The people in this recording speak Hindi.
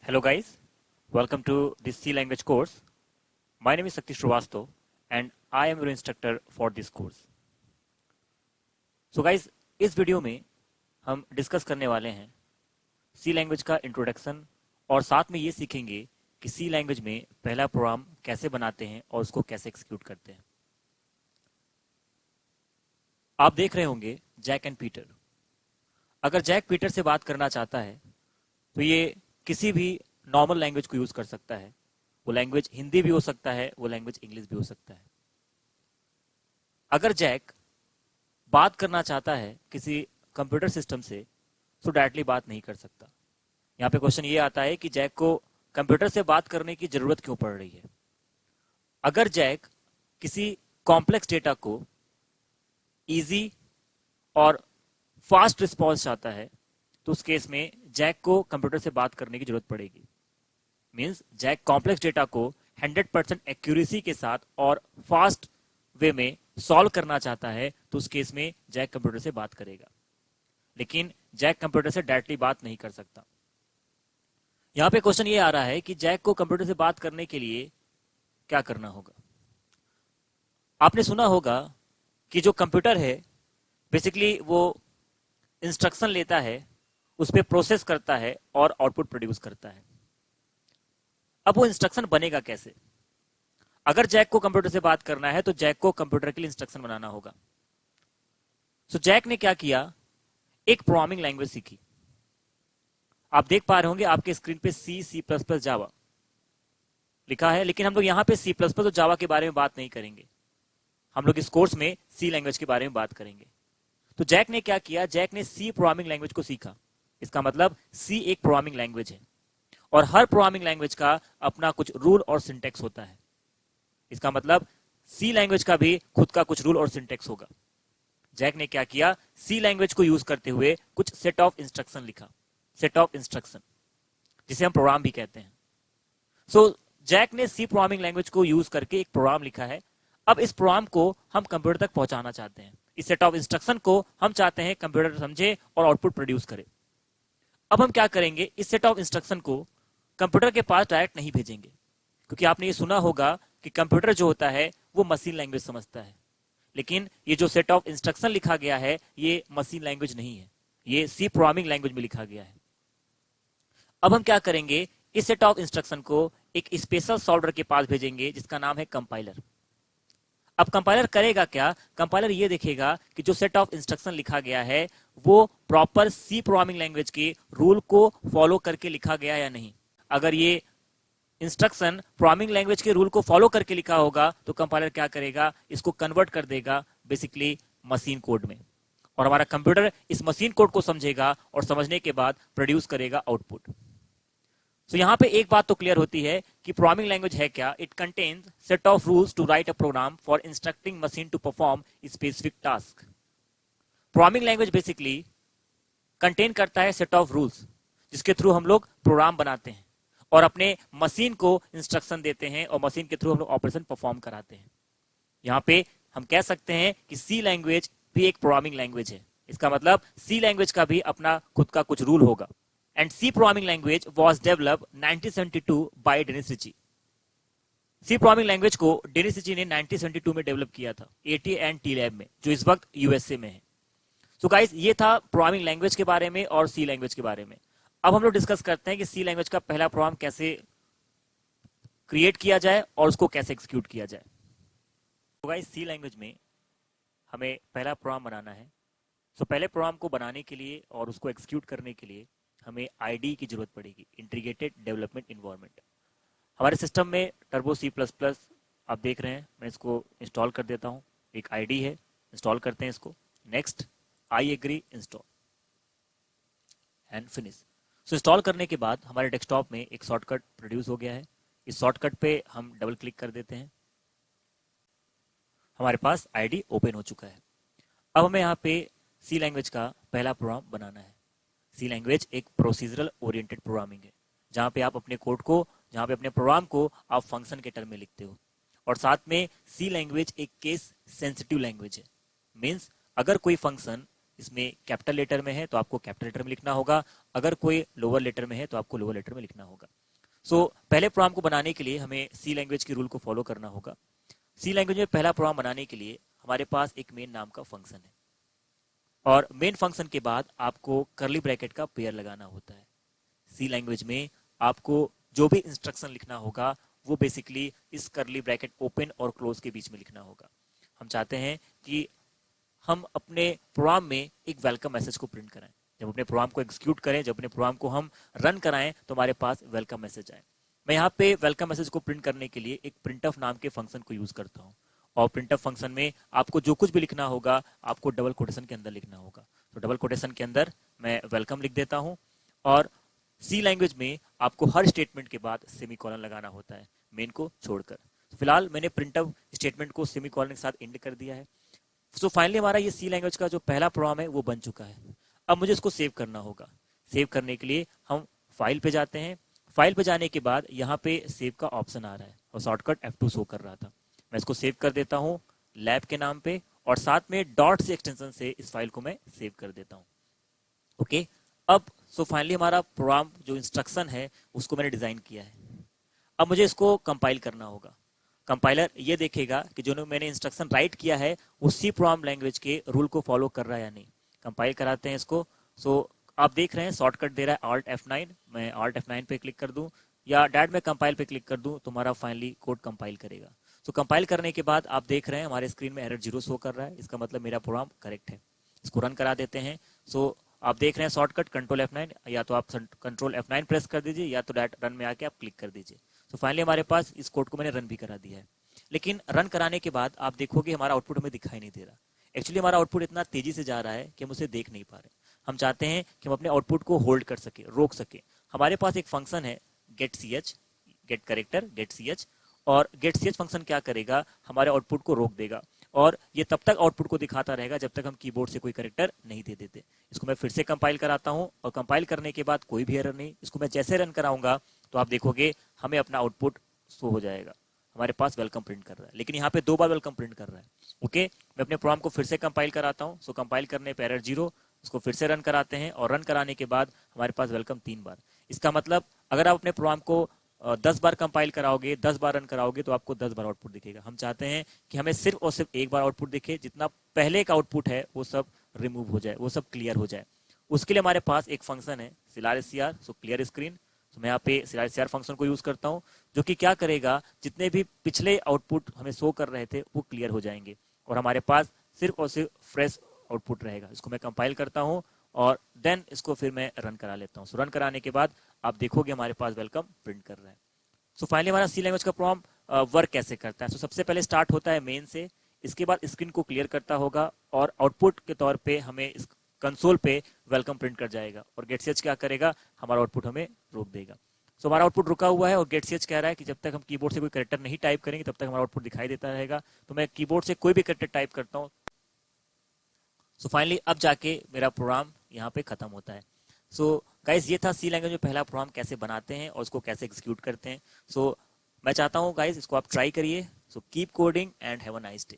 Hello guys, welcome to this C language course. My name is Sakti Srivastav and I am your instructor for this course. So guys, इस वीडियो में हम डिस्कस करने वाले हैं C लैंग्वेज का इंट्रोडक्शन और साथ में ये सीखेंगे कि C लैंग्वेज में पहला प्रोग्राम कैसे बनाते हैं और उसको कैसे एक्सिक्यूट करते हैं। आप देख रहे होंगे जैक एंड पीटर। अगर जैक पीटर से बात करना चाहता है तो ये किसी भी नॉर्मल लैंग्वेज को यूज कर सकता है। वो लैंग्वेज हिंदी भी हो सकता है, वो लैंग्वेज इंग्लिश भी हो सकता है। अगर जैक बात करना चाहता है किसी कंप्यूटर सिस्टम से तो डायरेक्टली बात नहीं कर सकता। यहाँ पे क्वेश्चन ये आता है कि जैक को कंप्यूटर से बात करने की जरूरत क्यों पड़ रही है। अगर जैक किसी कॉम्प्लेक्स डेटा को इजी और फास्ट रिस्पॉन्स चाहता है तो उस केस में जैक को कंप्यूटर से बात करने की जरूरत पड़ेगी। मींस जैक कॉम्प्लेक्स डेटा को 100% एक्यूरेसी के साथ और फास्ट वे में सॉल्व करना चाहता है तो उस केस में जैक कंप्यूटर से बात करेगा। लेकिन जैक कंप्यूटर से डायरेक्टली बात नहीं कर सकता। यहां पे क्वेश्चन ये आ रहा है कि जैक को कंप्यूटर से बात करने के लिए क्या करना होगा। आपने सुना होगा कि जो कंप्यूटर है बेसिकली वो इंस्ट्रक्शन लेता है, उस पर प्रोसेस करता है और आउटपुट प्रोड्यूस करता है। अब वो इंस्ट्रक्शन बनेगा कैसे। अगर जैक को कंप्यूटर से बात करना है तो जैक को कंप्यूटर के लिए इंस्ट्रक्शन बनाना होगा। सो जैक ने क्या किया, एक प्रोग्रामिंग लैंग्वेज सीखी। आप देख पा रहे होंगे आपके स्क्रीन पे C++, जावा लिखा है, लेकिन हम लोग यहां पे C++ और जावा के बारे में बात नहीं करेंगे। हम लोग इस कोर्स में C लैंग्वेज के बारे में बात करेंगे। तो जैक ने क्या किया, जैक ने C प्रोग्रामिंग लैंग्वेज को सीखा। इसका मतलब C एक प्रोग्रामिंग लैंग्वेज है और हर प्रोग्रामिंग लैंग्वेज का अपना कुछ रूल और सिंटेक्स होता है। इसका मतलब C लैंग्वेज का भी खुद का कुछ रूल और सिंटेक्स होगा। जैक ने क्या किया, C लैंग्वेज को यूज करते हुए कुछ सेट ऑफ इंस्ट्रक्शन लिखा, सेट ऑफ इंस्ट्रक्शन जिसे हम प्रोग्राम भी कहते हैं। सो जैक ने C प्रोग्रामिंग लैंग्वेज को यूज करके एक प्रोग्राम लिखा है। अब इस प्रोग्राम को हम कंप्यूटर तक पहुंचाना चाहते हैं। इस सेट ऑफ इंस्ट्रक्शन को हम चाहते हैं कंप्यूटर समझे और आउटपुट प्रोड्यूस करे। अब हम क्या करेंगे, इस सेट ऑफ इंस्ट्रक्शन को कंप्यूटर के पास डायरेक्ट नहीं भेजेंगे, क्योंकि आपने ये सुना होगा कि कंप्यूटर जो होता है वो मशीन लैंग्वेज समझता है। लेकिन ये जो सेट ऑफ इंस्ट्रक्शन लिखा गया है ये मशीन लैंग्वेज नहीं है, ये C प्रोग्रामिंग लैंग्वेज में लिखा गया है। अब हम क्या करेंगे, इस सेट ऑफ इंस्ट्रक्शन को एक स्पेशल सॉल्वर के पास भेजेंगे जिसका नाम है कंपाइलर। अब कंपाइलर करेगा क्या, कंपाइलर ये देखेगा कि जो सेट ऑफ इंस्ट्रक्शन लिखा गया है वो प्रॉपर C प्रोग्रामिंग लैंग्वेज के रूल को फॉलो करके लिखा गया या नहीं। अगर ये इंस्ट्रक्शन प्रोग्रामिंग लैंग्वेज के रूल को फॉलो करके लिखा होगा तो कंपाइलर क्या करेगा, इसको कन्वर्ट कर देगा बेसिकली मशीन कोड में, और हमारा कंप्यूटर इस मशीन कोड को समझेगा और समझने के बाद प्रोड्यूस करेगा आउटपुट। सो यहां पे एक बात तो क्लियर होती है कि प्रोग्रामिंग लैंग्वेज है क्या, it contains set of rules to write a program for instructing machine to perform specific task. Programming language basically contain करता है सेट ऑफ रूल्स जिसके थ्रू हम लोग प्रोग्राम बनाते हैं और अपने मशीन को इंस्ट्रक्शन देते हैं और मशीन के थ्रू हम लोग ऑपरेशन परफॉर्म कराते हैं। यहाँ पे हम कह सकते हैं कि C लैंग्वेज भी एक प्रोग्रामिंग लैंग्वेज है। इसका मतलब C लैंग्वेज का भी अपना खुद का कुछ रूल होगा। And C programming language was developed 1972 by Dennis Ritchie. C programming language को डेनिस रिची ने 1972 में डेवलप किया था AT&T लैब में, जो इस वक्त USA में है। सो गाइस, ये था प्रोग्रामिंग लैंग्वेज के बारे में और C लैंग्वेज के बारे में। अब हम लोग डिस्कस करते हैं कि C लैंग्वेज का पहला प्रोग्राम कैसे क्रिएट किया जाए और उसको कैसे एक्सिक्यूट किया जाए। तो गाइस, C लैंग्वेज में हमें पहला प्रोग्राम बनाना है। सो पहले प्रोग्राम को बनाने के लिए और उसको एक्सिक्यूट करने के लिए हमें IDE की जरूरत पड़ेगी, इंटीग्रेटेड डेवलपमेंट एनवायरनमेंट। हमारे सिस्टम में टर्बो C++ आप देख रहे हैं, मैं इसको इंस्टॉल कर देता हूं। एक IDE है, इंस्टॉल करते हैं इसको। Next, I agree, install and finish. So install करने के बाद हमारे डेस्कटॉप में एक शॉर्टकट प्रोड्यूस हो गया है। इस शॉर्टकट पे हम डबल क्लिक कर देते हैं, हमारे पास IDE ओपन हो चुका है। अब हमें यहाँ पे C लैंग्वेज का पहला प्रोग्राम बनाना है। C लैंग्वेज एक प्रोसीजरल ओरिएंटेड प्रोग्रामिंग है, जहां पे आप अपने कोड को, जहां पे अपने प्रोग्राम को आप फंक्शन के टर्म में लिखते हो। और साथ में C लैंग्वेज एक केस सेंसिटिव लैंग्वेज है। मींस अगर कोई फंक्शन इसमें कैपिटल लेटर में है तो आपको कैपिटल लेटर में लिखना होगा, अगर कोई लोअर लेटर में है तो आपको लोअर लेटर में लिखना होगा। पहले प्रोग्राम को बनाने के लिए हमें सी लैंग्वेज की रूल को फॉलो करना होगा। सी लैंग्वेज में पहला प्रोग्राम बनाने के लिए हमारे पास एक मेन नाम का फंक्शन है और मेन फंक्शन के बाद आपको कर्ली ब्रैकेट का पेयर लगाना होता है। सी लैंग्वेज में आपको जो भी इंस्ट्रक्शन लिखना होगा वो बेसिकली इस कर्ली ब्रैकेट ओपन और क्लोज के बीच में लिखना होगा। हम चाहते हैं कि हम अपने प्रोग्राम में एक वेलकम मैसेज को प्रिंट कराएं। जब अपने प्रोग्राम को एग्जीक्यूट करें, जब अपने प्रोग्राम को हम रन कराएं तो हमारे पास वेलकम मैसेज आए। मैं यहाँ पे वेलकम मैसेज को प्रिंट करने के लिए एक प्रिंटफ नाम के फंक्शन को यूज करता हूँ और प्रिंटफ फंक्शन में आपको जो कुछ भी लिखना होगा आपको डबल कोटेशन के अंदर लिखना होगा। तो डबल कोटेशन के अंदर मैं वेलकम लिख देता हूँ और सी लैंग्वेज में आपको हर स्टेटमेंट के बाद सेमीकोलन लगाना होता है मेन को छोड़कर। तो फिलहाल मैंने प्रिंटफ स्टेटमेंट को सेमीकोलन के साथ एंड कर दिया है। सो फाइनली हमारा ये सी लैंग्वेज का जो पहला प्रोग्राम है वो बन चुका है। अब मुझे इसको सेव करना होगा। सेव करने के लिए हम फाइल पे जाते हैं। फाइल पे जाने के बाद यहाँ पे सेव का ऑप्शन आ रहा है और शॉर्टकट F2 शो कर रहा था। मैं इसको सेव कर देता हूँ लैब के नाम पे और साथ में डॉट से एक्सटेंशन से इस फाइल को मैं सेव कर देता हूँ। ओके, अब फाइनली हमारा प्रोग्राम जो इंस्ट्रक्शन है उसको मैंने डिजाइन किया है। अब मुझे इसको कंपाइल करना होगा। कंपाइलर ये देखेगा कि जो मैंने इंस्ट्रक्शन राइट किया है उसी प्रोग्राम लैंग्वेज के रूल को फॉलो कर रहा है या नहीं। कंपाइल कराते हैं इसको। आप देख रहे हैं शॉर्टकट दे रहा है Alt F9। मैं Alt F9 पे क्लिक कर दूं या डायरेक्ट में कंपाइल पे क्लिक कर दूं तो हमारा फाइनली कोड कंपाइल करेगा। कंपाइल करने के बाद आप देख रहे हैं हमारे स्क्रीन में एरर 0 शो कर रहा है। इसका मतलब मेरा प्रोग्राम करेक्ट है। इसको रन करा देते हैं। आप देख रहे हैं शॉर्टकट कंट्रोल F9, या तो आप कंट्रोल F9 प्रेस कर दीजिए या तो डायरेक्ट रन में आके आप क्लिक कर दीजिए। फाइनली हमारे पास इस कोड को मैंने रन भी करा दिया है। लेकिन रन कराने के बाद आप देखोगे हमारा आउटपुट हमें दिखाई नहीं दे रहा। एक्चुअली हमारा आउटपुट इतना तेजी से जा रहा है कि हम उसे देख नहीं पा रहे। हम चाहते हैं कि हम अपने आउटपुट को होल्ड कर सके, रोक सके। हमारे पास एक फंक्शन है getch, गेट करेक्टर, getch, और getch फंक्शन क्या करेगा, हमारे आउटपुट को रोक देगा और ये तब तक आउटपुट को दिखाता रहेगा जब तक हम कीबोर्ड से कोई करेक्टर नहीं दे देते। इसको मैं फिर से कंपाइल कराता हूँ और कंपाइल करने के बाद कोई भी एरर नहीं। इसको मैं जैसे रन कराऊंगा तो आप देखोगे हमें अपना आउटपुट शो हो जाएगा। हमारे पास वेलकम प्रिंट कर रहा है, लेकिन यहाँ पे 2 बार वेलकम प्रिंट कर रहा है। ओके, मैं अपने प्रोग्राम को फिर से कंपाइल कराता हूँ। कंपाइल करने पे एरर 0, इसको फिर से रन कराते हैं और रन कराने के बाद हमारे पास वेलकम 3 बार। इसका मतलब अगर आप अपने प्रोग्राम को 10 बार कंपाइल कराओगे, 10 बार रन कराओगे तो आपको 10 बार आउटपुट दिखेगा। हम चाहते हैं कि हमें सिर्फ और सिर्फ एक बार आउटपुट दिखे, जितना पहले का आउटपुट है वो सब रिमूव हो जाए, वो सब क्लियर हो जाए। उसके लिए हमारे पास एक फंक्शन है clear, क्लियर स्क्रीन। मैं यहाँ पे clear फंक्शन को यूज करता हूँ जो कि क्या करेगा, जितने भी पिछले आउटपुट हमें शो कर रहे थे वो क्लियर हो जाएंगे और हमारे पास सिर्फ और सिर्फ फ्रेश आउटपुट रहेगा। इसको मैं कंपाइल करता हूँ और देन इसको फिर मैं रन करा लेता हूँ। रन कराने के बाद आप देखोगे हमारे पास वेलकम प्रिंट कर रहा है। फाइनली हमारा सी लैंग्वेज का प्रोग्राम वर्क कैसे करता है। सबसे पहले स्टार्ट होता है मेन से, इसके बाद स्क्रीन को क्लियर करता होगा और आउटपुट के तौर पे हमें इस कंसोल पे वेलकम प्रिंट कर जाएगा और getch क्या करेगा, हमारा आउटपुट हमें रोक देगा। हमारा आउटपुट रुका हुआ है और getch कह रहा है कि जब तक हम कीबोर्ड से कोई कैरेक्टर नहीं टाइप करेंगे तब तक हमारा आउटपुट दिखाई देता रहेगा। तो मैं कीबोर्ड से कोई भी कैरेक्टर टाइप करता हूँ। फाइनली अब जाके मेरा प्रोग्राम यहाँ पे खत्म होता है। गाइस, ये था सी लैंग्वेज में पहला प्रोग्राम कैसे बनाते हैं और उसको कैसे एग्जीक्यूट करते हैं। मैं चाहता हूँ गाइस इसको आप ट्राई करिए। Keep coding and have a nice day.